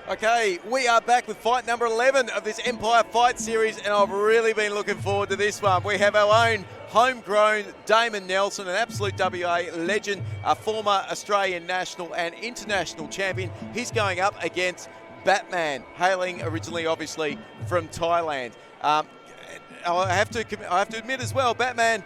Okay, we are back with fight number 11 of this Empire Fight Series, and I've really been looking forward to this one. We have our own homegrown Damon Nelson, an absolute WA legend, a former Australian national and international champion. He's going up against Batman, hailing originally, obviously, from Thailand. I have to admit as well, Batman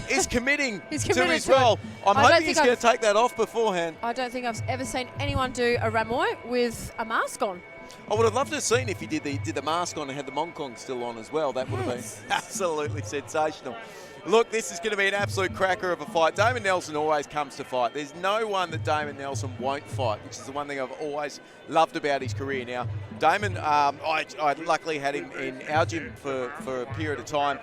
is committing to his role. I'm hoping he's going to take that off beforehand. I don't think I've ever seen anyone do a Ramoy with a mask on. I would have loved to have seen if he did the mask on and had the Mongkong still on as well. That would have been absolutely sensational. Look, this is going to be an absolute cracker of a fight. Damon Nelson always comes to fight. There's no one that Damon Nelson won't fight, which is the one thing I've always loved about his career. Now, Damon, I luckily had him in our gym for a period of time.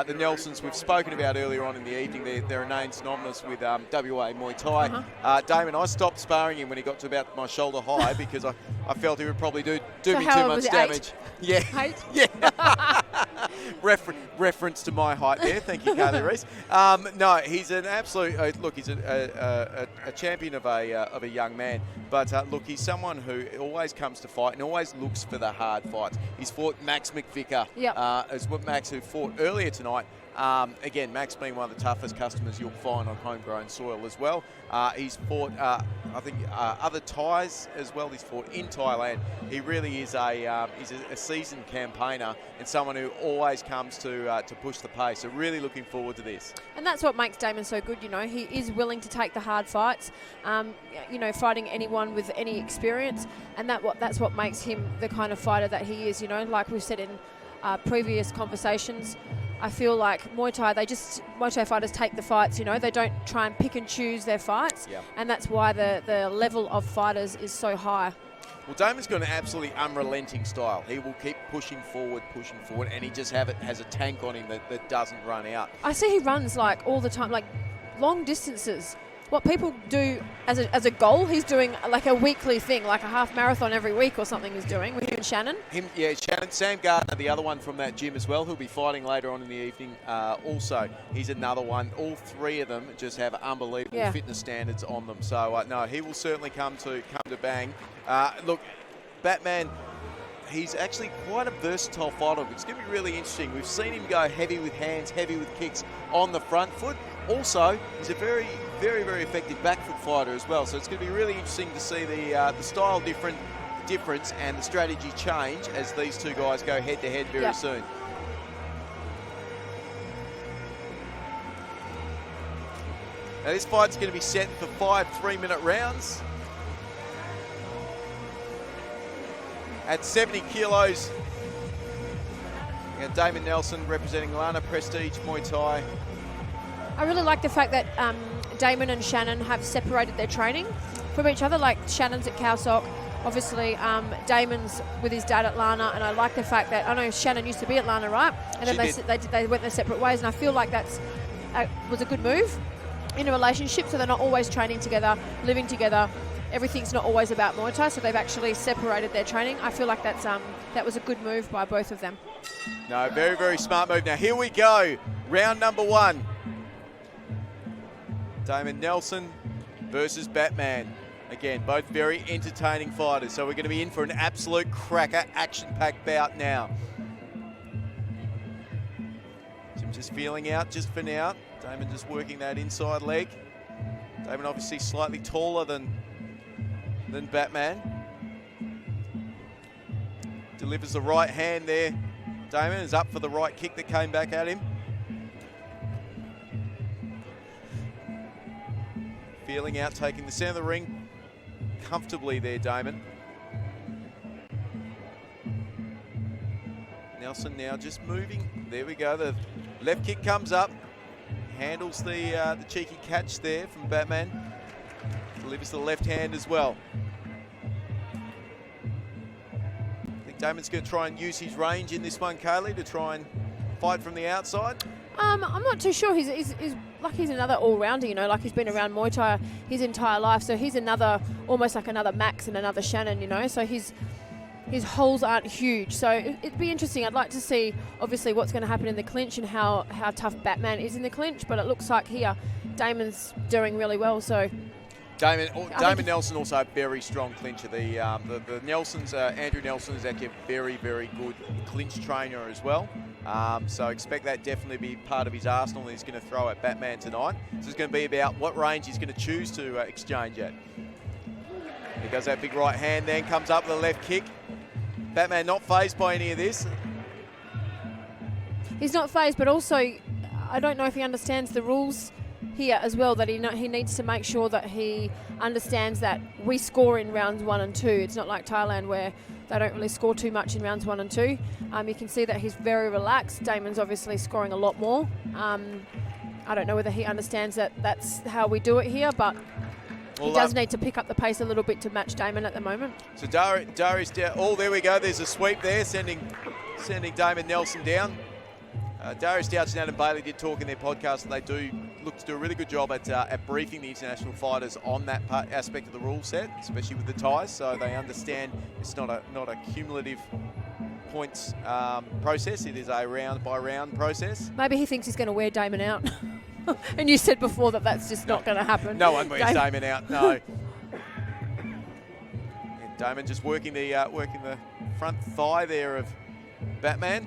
The Nelsons we've spoken about earlier on in the evening, they're named synonymous with WA Muay Thai. Damon, I stopped sparring him when he got to about my shoulder high because I felt he would probably do me too much damage. 8? Yeah. 8? Yeah. Reference to my height there. Thank you, Carly Reese. No, he's an absolute look. He's a champion of a young man, but look, he's someone who always comes to fight and always looks for the hard fights. He's fought Max McVicker, as what Max, who fought earlier tonight. Again, Max being one of the toughest customers you'll find on homegrown soil as well. He's fought, I think, other Thais as well. He's fought in Thailand. He really is he's a seasoned campaigner and someone who always comes to push the pace. So really looking forward to this. And that's what makes Damon so good. You know, he is willing to take the hard fights. You know, fighting anyone with any experience, and that's what makes him the kind of fighter that he is. You know, like we've said in previous conversations. I feel like Muay Thai fighters take the fights, you know, they don't try and pick and choose their fights, and that's why the level of fighters is so high. Well, Damon's got an absolutely unrelenting style. He will keep pushing forward, and he just has a tank on him that doesn't run out. I see he runs like all the time, like long distances. What people do as a goal, he's doing like a weekly thing, like a half marathon every week or something he's doing with him and Shannon. Shannon. Sam Gardner, the other one from that gym as well, who'll be fighting later on in the evening also. He's another one. All three of them just have unbelievable fitness standards on them. So, no, he will certainly come to bang. Look, Batman, he's actually quite a versatile fighter. It's going to be really interesting. We've seen him go heavy with hands, heavy with kicks on the front foot. Also, he's a very, very, very effective back foot fighter as well. So it's going to be really interesting to see the style difference and the strategy change as these two guys go head to head very soon. Now this fight's going to be set for 5 3-minute rounds. At 70 kilos, and Damon Nelson representing Lana Prestige Muay Thai. I really like the fact that Damon and Shannon have separated their training from each other. Like Shannon's at Cowsock, obviously Damon's with his dad at Lana, and I like the fact that I know Shannon used to be at Lana, right? And then they went their separate ways, and I feel like that's was a good move in a relationship. So they're not always training together, living together. Everything's not always about Muay Thai, so they've actually separated their training. I feel like that was a good move by both of them. No, very, very smart move. Now here we go, round number 1. Damon Nelson versus Batman. Again, both very entertaining fighters. So we're going to be in for an absolute cracker, action-packed bout now. Jim just feeling out just for now. Damon just working that inside leg. Damon obviously slightly taller than Batman. Delivers the right hand there. Damon is up for the right kick that came back at him. Feeling out, taking the centre of the ring comfortably there, Damon. Nelson now just moving. There we go. The left kick comes up. Handles the cheeky catch there from Batman. Delivers the left hand as well. I think Damon's going to try and use his range in this one, Kaylee, to try and fight from the outside. I'm not too sure. He's another all-rounder, you know, like he's been around Muay Thai his entire life. So he's almost like another Max and another Shannon, you know. So his holes aren't huge. So it'd be interesting. I'd like to see, obviously, what's going to happen in the clinch and how tough Batman is in the clinch. But it looks like here, Damon's doing really well. So Damon Nelson also a very strong clincher. The Nelsons, Andrew Nelson is actually a very, very good clinch trainer as well. So expect that definitely to be part of his arsenal that he's going to throw at Batman tonight. So it's going to be about what range he's going to choose to exchange at. He goes that big right hand, then comes up with a left kick. Batman not fazed by any of this. He's not fazed, but also I don't know if he understands the rules here as well, that he needs to make sure that he understands that we score in rounds 1 and 2. It's not like Thailand where they don't really score too much in rounds 1 and 2. You can see that he's very relaxed. Damon's obviously scoring a lot more. I don't know whether he understands that that's how we do it here, but he does need to pick up the pace a little bit to match Damon at the moment. So Darius down. Oh, there we go. There's a sweep there, sending Damon Nelson down. Darius Douch and Adam Bailey did talk in their podcast, and they do look to do a really good job at briefing the international fighters on that aspect of the rule set, especially with the ties, so they understand it's not a cumulative points process. It is a round by round process. Maybe he thinks he's going to wear Damon out. And you said before that that's just not going to happen. No one wears Damon out. No. And Damon just working the front thigh there of Batman.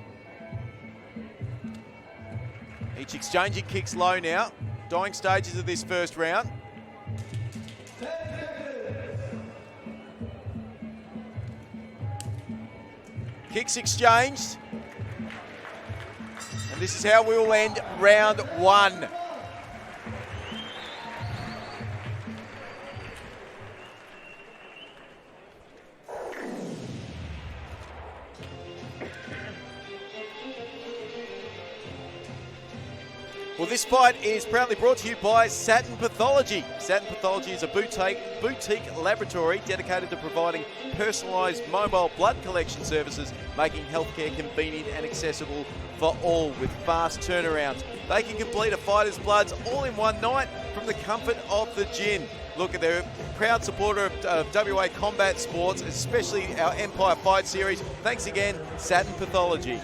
Each exchanging kicks low now. Dying stages of this first round. Kicks exchanged. And this is how we will end round 1. Well, this fight is proudly brought to you by Satin Pathology. Satin Pathology is a boutique laboratory dedicated to providing personalised mobile blood collection services, making healthcare convenient and accessible for all with fast turnarounds. They can complete a fighter's bloods all in one night from the comfort of the gym. Look, they're a proud supporter of WA combat sports, especially our Empire Fight Series. Thanks again, Satin Pathology.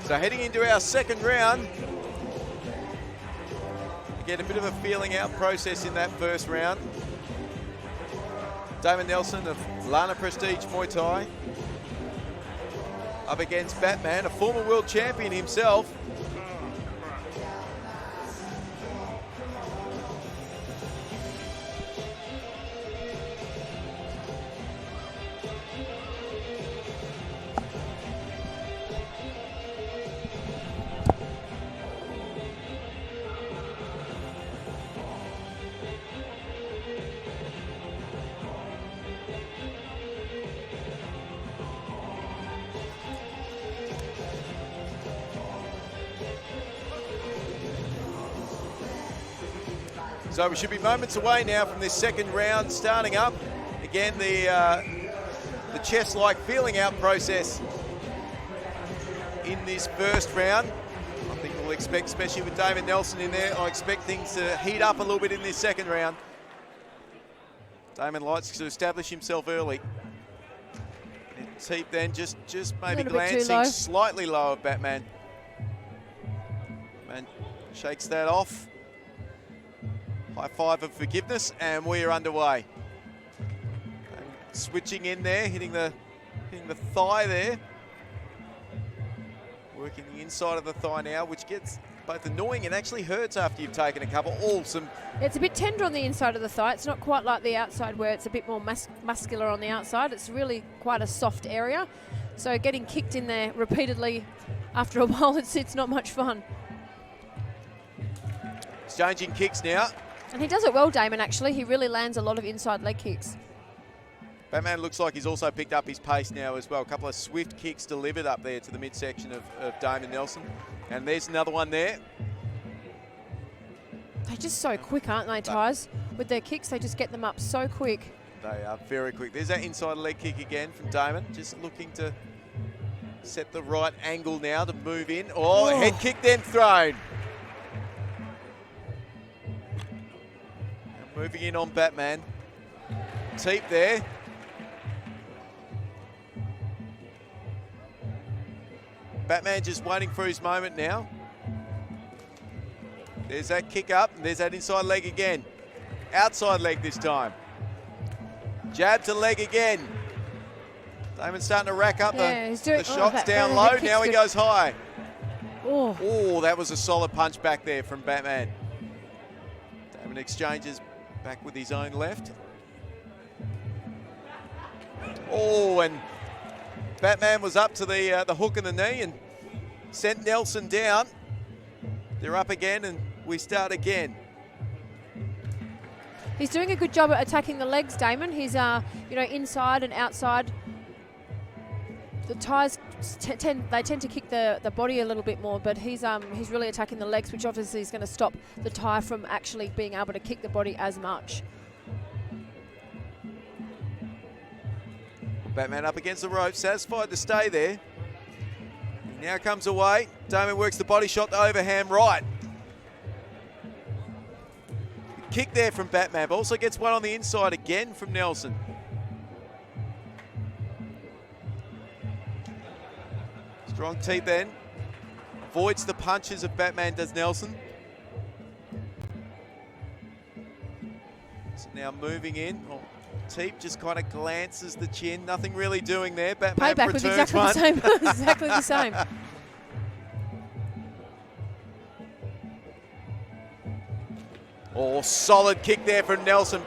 So heading into our second round, get a bit of a feeling out process in that first round. Damon Nelson of Lana Prestige Muay Thai up against Batman, a former world champion himself. So we should be moments away now from this second round starting up. Again, the chess-like feeling out process in this first round. I think we'll expect, especially with Damon Nelson in there, I expect things to heat up a little bit in this second round. Damon likes to establish himself early. Teep then just maybe glancing slightly low of Batman. Man shakes that off. High five of forgiveness, and we are underway. And switching in there, hitting the thigh there. Working the inside of the thigh now, which gets both annoying and actually hurts after you've taken a couple. It's a bit tender on the inside of the thigh. It's not quite like the outside where it's a bit more muscular on the outside. It's really quite a soft area. So getting kicked in there repeatedly after a while, it's not much fun. Exchanging kicks now. And he does it well, Damon, actually. He really lands a lot of inside leg kicks. Batman looks like he's also picked up his pace now as well. A couple of swift kicks delivered up there to the midsection of Damon Nelson. And there's another one there. They're just so quick, aren't they, Tyes? With their kicks, they just get them up so quick. They are very quick. There's that inside leg kick again from Damon. Just looking to set the right angle now to move in. Oh, head kick then thrown. Now moving in on Batman. Teep there. Batman just waiting for his moment now. There's that kick up, and there's that inside leg again. Outside leg this time. Jab to leg again. Damon's starting to rack up the shots down low. Now he goes high. Oh, that was a solid punch back there from Batman. Damon exchanges back with his own left. Oh, and Batman was up to the hook and the knee and sent Nelson down. They're up again and we start again. He's doing a good job at attacking the legs, Damon. He's inside and outside. The Ties tend to kick the body a little bit more, but he's really attacking the legs, which obviously is going to stop the Tie from actually being able to kick the body as much. Batman up against the rope, satisfied to stay there. He now comes away. Damon works the body shot to overhand right. Kick there from Batman, but also gets one on the inside again from Nelson. Strong teeth then. Avoids the punches of Batman, does Nelson. So now moving in. Teep just kind of glances the chin. Nothing really doing there. Batman payback was exactly the same. Exactly the same. Oh, solid kick there from Nelson.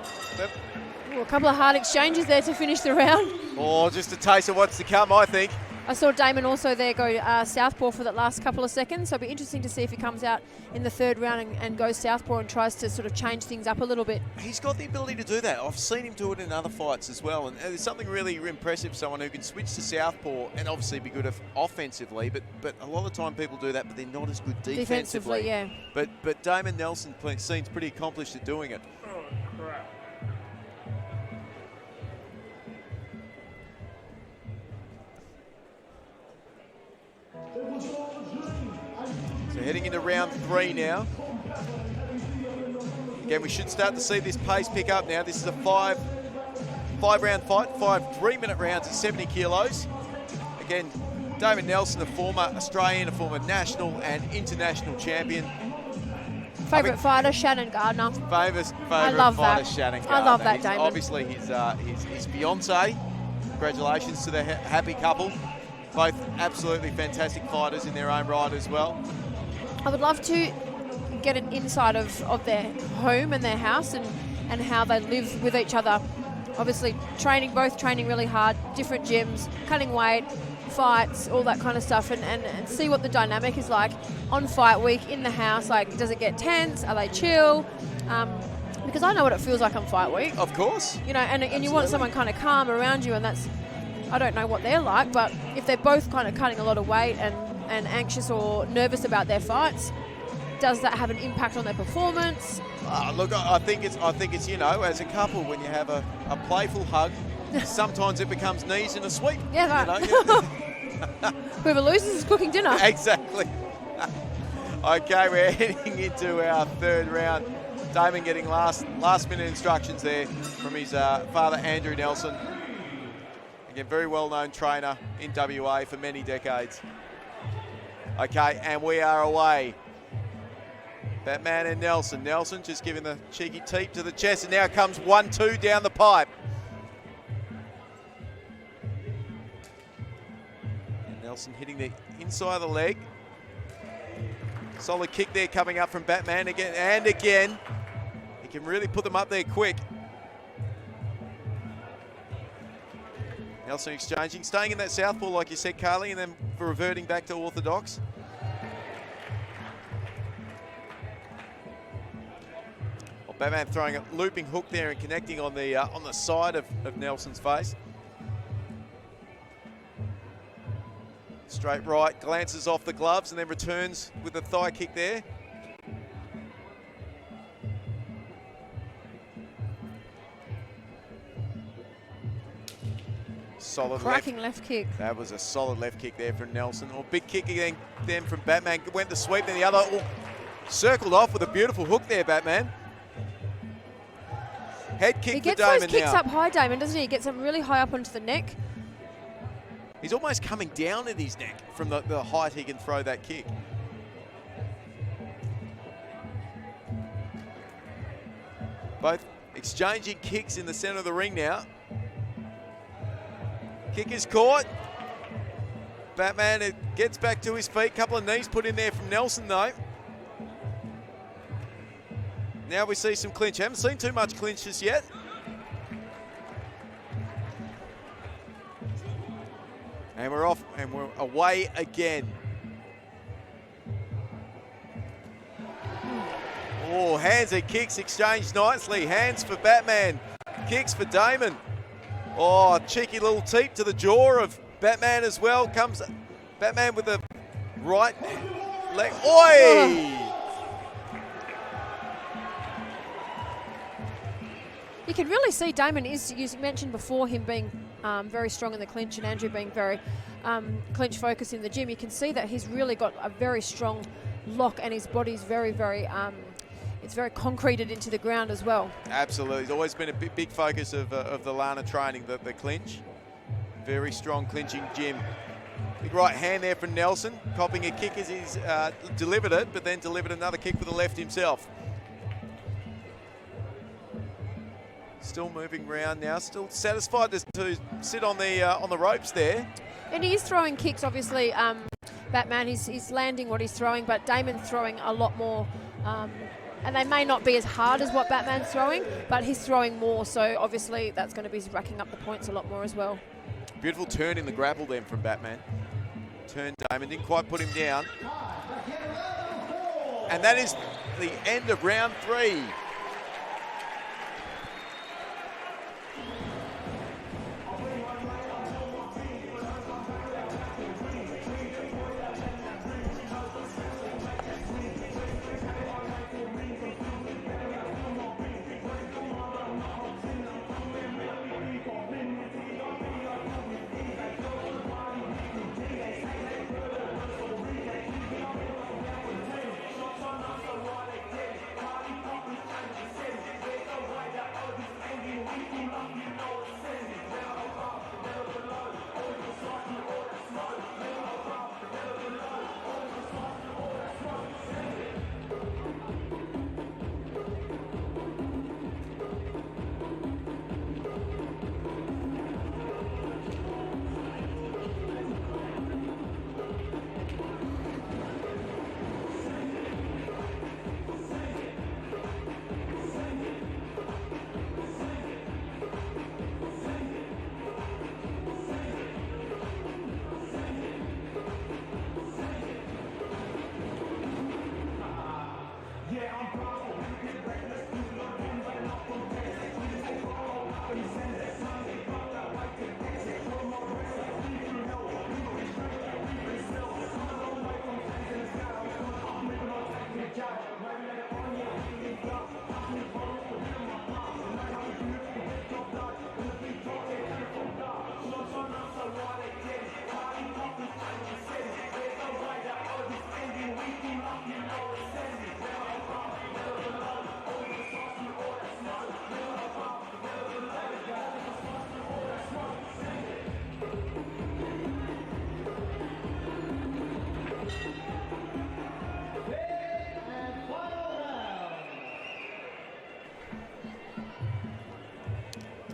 Ooh, a couple of hard exchanges there to finish the round. Oh, just a taste of what's to come, I think. I saw Damon also there go southpaw for that last couple of seconds, so it'll be interesting to see if he comes out in the third round and goes southpaw and tries to sort of change things up a little bit. He's got the ability to do that. I've seen him do it in other fights as well, and there's something really impressive, someone who can switch to southpaw and obviously be good offensively, but a lot of the time people do that, but they're not as good defensively. Yeah. But Damon Nelson seems pretty accomplished at doing it. Oh, crap. So heading into round 3 now. Again, we should start to see this pace pick up now. This is a five-round fight, 5 3-minute rounds at 70 kilos. Again, Damon Nelson, a former Australian, a former national and international champion. Favourite fighter, Shannon Gardner. Favourite love fighter, that. Shannon Gardner. I love that, Damon. Obviously, his fiancée. Congratulations to the happy couple. Both absolutely fantastic fighters in their own right as well. I would love to get an insight of their home and their house and how they live with each other. Obviously, both training really hard, different gyms, cutting weight, fights, all that kind of stuff, and see what the dynamic is like on fight week in the house. Like, does it get tense? Are they chill? Because I know what it feels like on fight week. Of course. You know, and you want someone kind of calm around you, and that's, I don't know what they're like, but if they're both kind of cutting a lot of weight and anxious or nervous about their fights, does that have an impact on their performance? Look, I think it's as a couple, when you have a playful hug, sometimes it becomes knees in a sweep. Yeah, right. Whoever loses is cooking dinner. Exactly. Okay, we're heading into our third round. Damon getting last minute instructions there from his father, Andrew Nelson. Again, very well-known trainer in WA for many decades. Okay, and we are away. Batman and Nelson. Nelson just giving the cheeky teep to the chest, and now comes 1-2 down the pipe. And Nelson hitting the inside of the leg. Solid kick there coming up from Batman again and again. He can really put them up there quick. Nelson exchanging, staying in that southpaw like you said, Carly, and then reverting back to orthodox. Well, Batman throwing a looping hook there and connecting on the side of Nelson's face. Straight right, glances off the gloves and then returns with a thigh kick there. Solid cracking left kick. That was a solid left kick there from Nelson. Or big kick again then from Batman. Went the sweep, then the other. Oh, circled off with a beautiful hook there, Batman. Head kick for Damon now. He gets those kicks up high, Damon, doesn't he? He gets them really high up onto the neck. He's almost coming down at his neck from the height he can throw that kick. Both exchanging kicks in the center of the ring now. Kick is caught. Batman gets back to his feet. Couple of knees put in there from Nelson though. Now we see some clinch. Haven't seen too much clinch just yet. And we're off and we're away again. Oh, hands and kicks exchanged nicely. Hands for Batman. Kicks for Damon. Oh, cheeky little teep to the jaw of Batman as well. Comes Batman with the right leg. Oi! You can really see Damon is, you mentioned before him being very strong in the clinch and Andrew being very clinch focused in the gym. You can see that he's really got a very strong lock and his body's very, very, it's very concreted into the ground as well. Absolutely. It's always been a big focus of the Lana training, the clinch. Very strong clinching gym. Big right hand there from Nelson, copping a kick as he's delivered it, but then delivered another kick with the left himself. Still moving around now, still satisfied to sit on the ropes there. And he is throwing kicks, obviously. Batman is landing what he's throwing, but Damon's throwing a lot more. And they may not be as hard as what Batman's throwing, but he's throwing more, so obviously that's going to be racking up the points a lot more as well. Beautiful turn in the grapple then from Batman. Turned Damon, didn't quite put him down. And that is the end of round 3.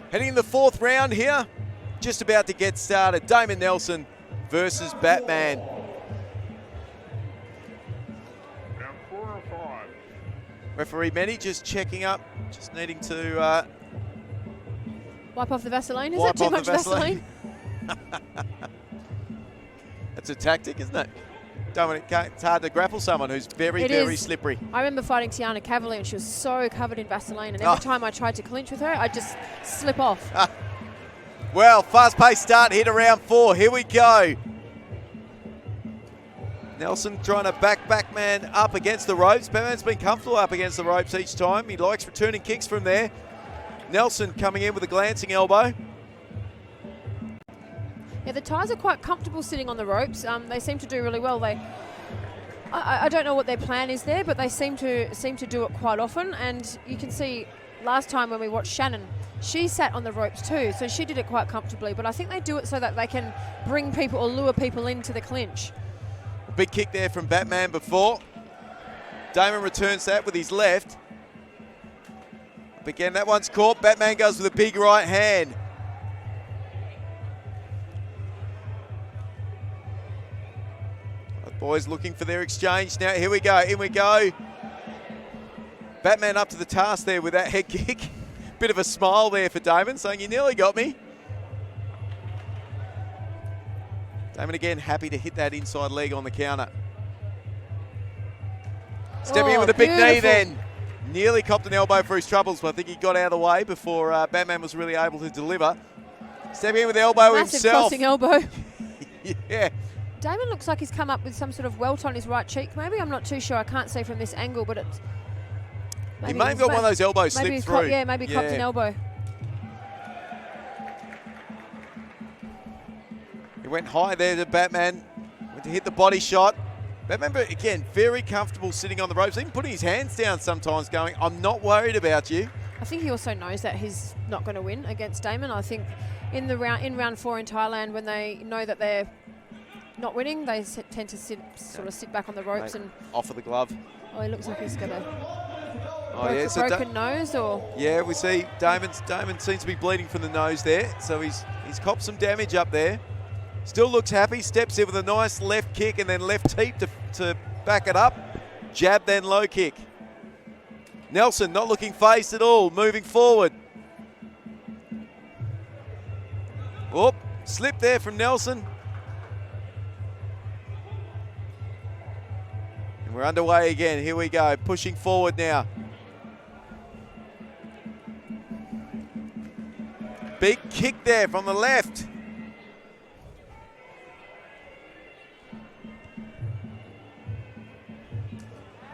Heading in the 4th round here, just about to get started. Damon Nelson versus Batman. Referee Menny just checking up, just needing to Wipe off the Vaseline. Is wipe that too off much the Vaseline. Vaseline? That's a tactic, isn't it? Dominic, it's hard to grapple someone who's very, very slippery. I remember fighting Tiana Cavalier and she was so covered in Vaseline, and every time I tried to clinch with her, I'd just slip off. Well, fast-paced start here to round 4. Here we go. Nelson trying to back man up against the ropes. Batman's been comfortable up against the ropes each time. He likes returning kicks from there. Nelson coming in with a glancing elbow. Yeah, the Thais are quite comfortable sitting on the ropes. They seem to do really well. I don't know what their plan is there, but they seem to do it quite often. And you can see last time when we watched Shannon, she sat on the ropes too, so she did it quite comfortably. But I think they do it so that they can bring people or lure people into the clinch. Big kick there from Batman before. Damon returns that with his left. Up again, that one's caught. Batman goes with a big right hand. Both boys looking for their exchange now. Here we go, in we go. Batman up to the task there with that head kick. Bit of a smile there for Damon, saying you nearly got me. Damon again happy to hit that inside leg on the counter. Stepping in with a big knee then. Nearly copped an elbow for his troubles, but I think he got out of the way before Batman was really able to deliver. Stepping in with the elbow Massive himself. crossing elbow. Yeah. Damon looks like he's come up with some sort of welt on his right cheek. Maybe, I'm not too sure. I can't see from this angle, but it's... He may have got one of those elbows slipped through. Maybe copped an elbow. He went high there to Batman. Went to hit the body shot. Batman, again, very comfortable sitting on the ropes, even putting his hands down sometimes, going, I'm not worried about you. I think he also knows that he's not going to win against Damon. I think in round 4 in Thailand, when they know that they're not winning, they tend to sit back on the ropes and offer the glove. Oh, he looks like he's got a broken nose, or yeah, we see Damon seems to be bleeding from the nose there, so he's copped some damage up there. Still looks happy, steps in with a nice left kick and then left teep to back it up. Jab, then low kick. Nelson not looking phased at all, moving forward. Whoop, slip there from Nelson. And we're underway again, here we go, pushing forward now. Big kick there from the left.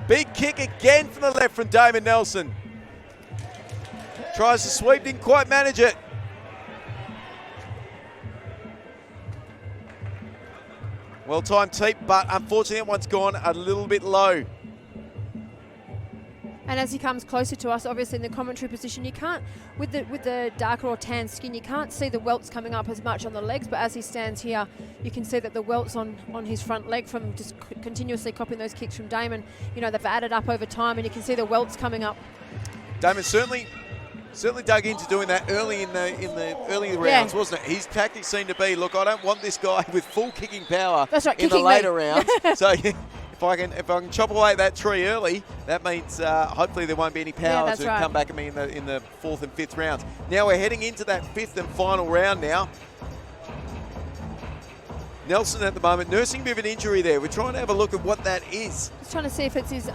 Big kick again from the left from Damon Nelson. Tries to sweep, didn't quite manage it. Well-timed teep, but unfortunately that one's gone a little bit low. And as he comes closer to us, obviously in the commentary position, you can't, with the darker or tan skin, you can't see the welts coming up as much on the legs, but as he stands here, you can see that the welts on his front leg from just continuously copying those kicks from Damon, you know, they've added up over time, and you can see the welts coming up. Damon certainly dug into doing that early in the early rounds, wasn't it? His tactics seemed to be, look, I don't want this guy with full kicking power in the later rounds. So if I can chop away that tree early, that means hopefully there won't be any power to come back at me in the 4th and 5th rounds. Now we're heading into that 5th and final round now. Nelson at the moment nursing a bit of an injury there. We're trying to have a look at what that is. Just trying to see if it's his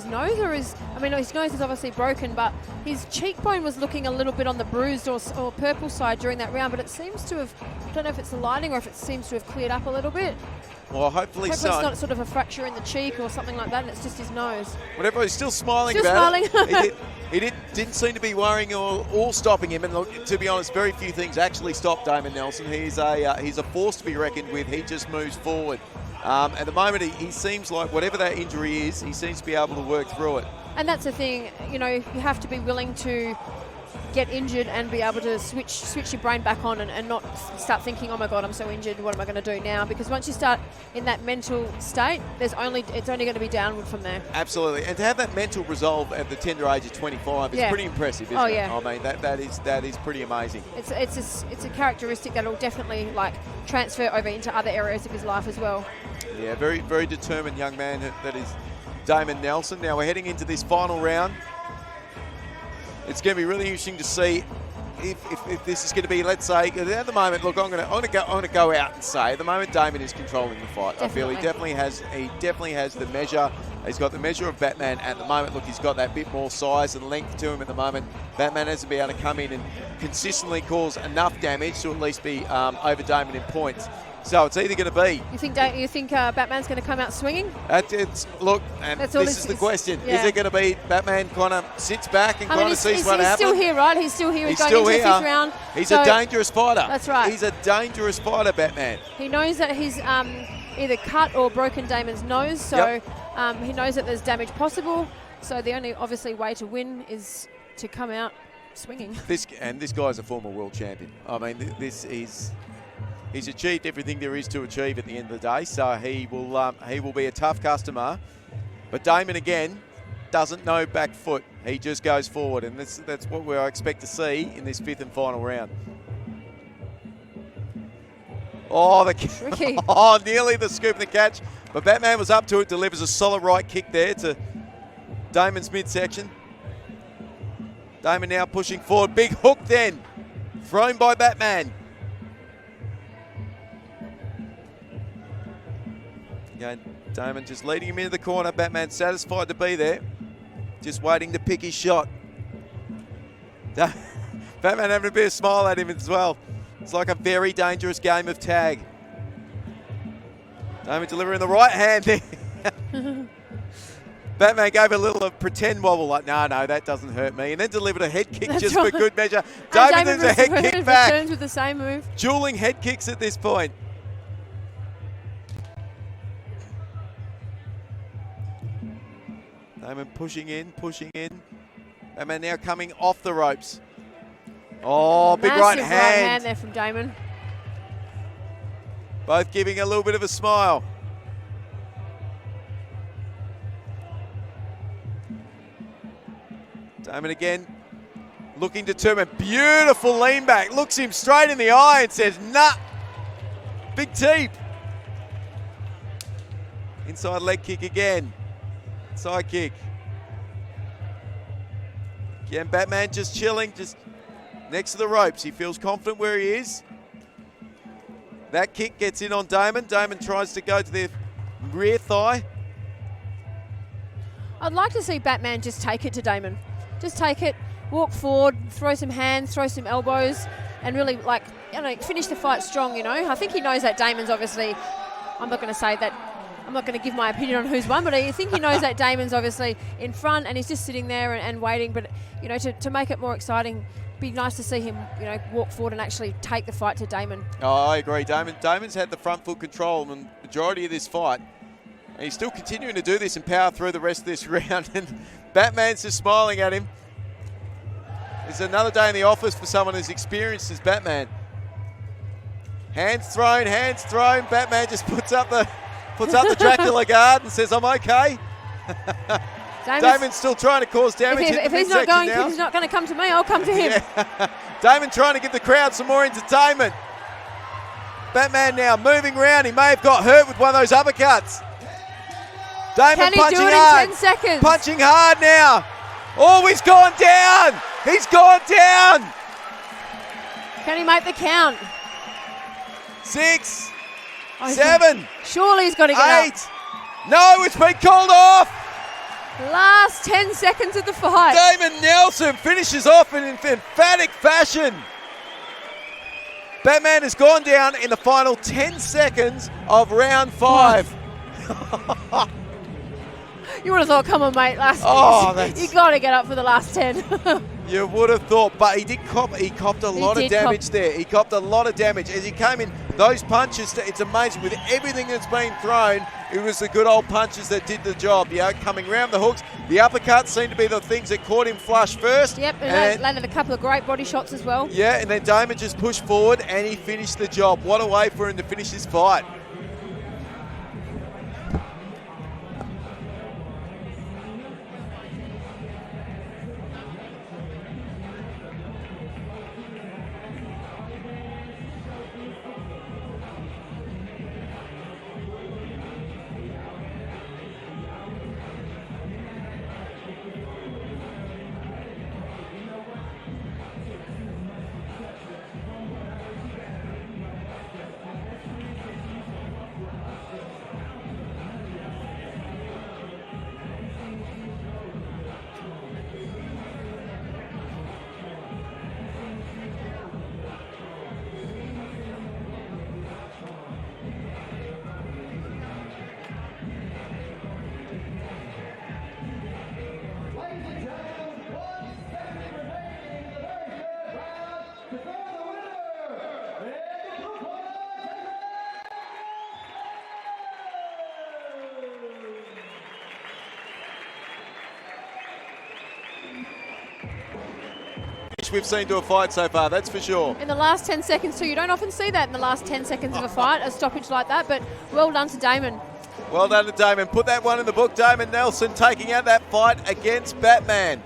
nose or his nose is obviously broken, but his cheekbone was looking a little bit on the bruised or purple side during that round, but it seems to have, I don't know if it's the lighting or if it seems to have cleared up a little bit. Well, hopefully so. It's not sort of a fracture in the cheek or something like that, and it's just his nose. Whatever, he's still smiling about it. He didn't seem to be worrying or stopping him. And look, to be honest, very few things actually stop Damon Nelson. He's a force to be reckoned with. He just moves forward. At the moment, he seems like whatever that injury is, he seems to be able to work through it. And that's the thing, you know, you have to be willing to get injured and be able to switch your brain back on and not start thinking, oh my God, I'm so injured, what am I going to do now? Because once you start in that mental state, it's only going to be downward from there. Absolutely, and to have that mental resolve at the tender age of 25 is pretty impressive, isn't it? I mean, that is pretty amazing. It's a characteristic that will definitely transfer over into other areas of his life as well. Yeah, very, very determined young man that is Damon Nelson. Now we're heading into this final round. It's going to be really interesting to see if this is going to be, let's say, at the moment, look, I'm going to go out and say, at the moment, Damon is controlling the fight. Definitely. I feel he definitely has the measure. He's got the measure of Batman at the moment. Look, he's got that bit more size and length to him at the moment. Batman hasn't been able to come in and consistently cause enough damage to at least be over Damon in points. So it's either going to be. You think Batman's going to come out swinging? Look, and this is the question. Yeah. Is it going to be Batman kind of sits back and kind of sees what happens? He's still here, right? He's still here. He's going still into here. the 5th round. He's a dangerous fighter. That's right. He's a dangerous fighter, Batman. He knows that he's either cut or broken Damon's nose, so he knows that there's damage possible. So the only, obviously, way to win is to come out swinging. This guy's a former world champion. I mean, he's achieved everything there is to achieve at the end of the day, so he will be a tough customer. But Damon, again, doesn't know back foot. He just goes forward, and that's what we expect to see in this 5th and final round. Oh, Tricky. Nearly the scoop and the catch. But Batman was up to it, delivers a solid right kick there to Damon's midsection. Damon now pushing forward. Big hook then, thrown by Batman. Again, Damon just leading him into the corner. Batman satisfied to be there. Just waiting to pick his shot. Batman having a bit of smile at him as well. It's like a very dangerous game of tag. Damon delivering the right hand there. Batman gave a little pretend wobble, like, no, that doesn't hurt me. And then delivered a head kick just for good measure. Damon does a head kick back. Returns with the same move. Dueling head kicks at this point. Damon pushing in. Batman now coming off the ropes. Oh, big right hand. Massive right hand there from Damon. Both giving a little bit of a smile. Damon again, looking determined. Beautiful lean back. Looks him straight in the eye and says, nah. Big teep. Inside leg kick again. Side kick. Again, Batman just chilling, just next to the ropes. He feels confident where he is. That kick gets in on Damon. Damon tries to go to the rear thigh. I'd like to see Batman just take it to Damon. Just take it, walk forward, throw some hands, throw some elbows, and really, finish the fight strong, I think he knows that Damon's obviously, I'm not going to give my opinion on who's won, but I think he knows that Damon's obviously in front and he's just sitting there and waiting. But, to make it more exciting, be nice to see him, walk forward and actually take the fight to Damon. Oh, I agree. Damon's had the front foot control in the majority of this fight. And he's still continuing to do this and power through the rest of this round. And Batman's just smiling at him. It's another day in the office for someone as experienced as Batman. Hands thrown. Batman just puts up the Dracula guard and says, I'm okay. Damon's still trying to cause damage. If he's not going to come to me, I'll come to him. Yeah. Damon trying to give the crowd some more entertainment. Batman now moving around. He may have got hurt with one of those uppercuts. Damon Can he punching do it hard. in 10 seconds? Punching hard now. Oh, he's gone down. He's gone down. Can he make the count? 6, 7. Surely he's got to get 8. No, it's been called off. up. Last 10 seconds of the fight. Damon Nelson finishes off in emphatic fashion. Batman has gone down in the final 10 seconds of round 5. You would have thought, come on, mate, you got to get up for the last 10. You would have thought, but he copped a lot of damage there. He copped a lot of damage. As he came in, those punches, it's amazing. With everything that's been thrown, it was the good old punches that did the job. Coming round the hooks. The uppercuts seemed to be the things that caught him flush first. Yep, and landed a couple of great body shots as well. Yeah, and then Damon just pushed forward and he finished the job. What a way for him to finish this fight. finish we've seen to a fight so far, that's for sure. In the last 10 seconds too. You don't often see that in the last 10 seconds of a fight, a stoppage like that, but well done to Damon. Well done to Damon. Put that one in the book. Damon Nelson taking out that fight against Batman.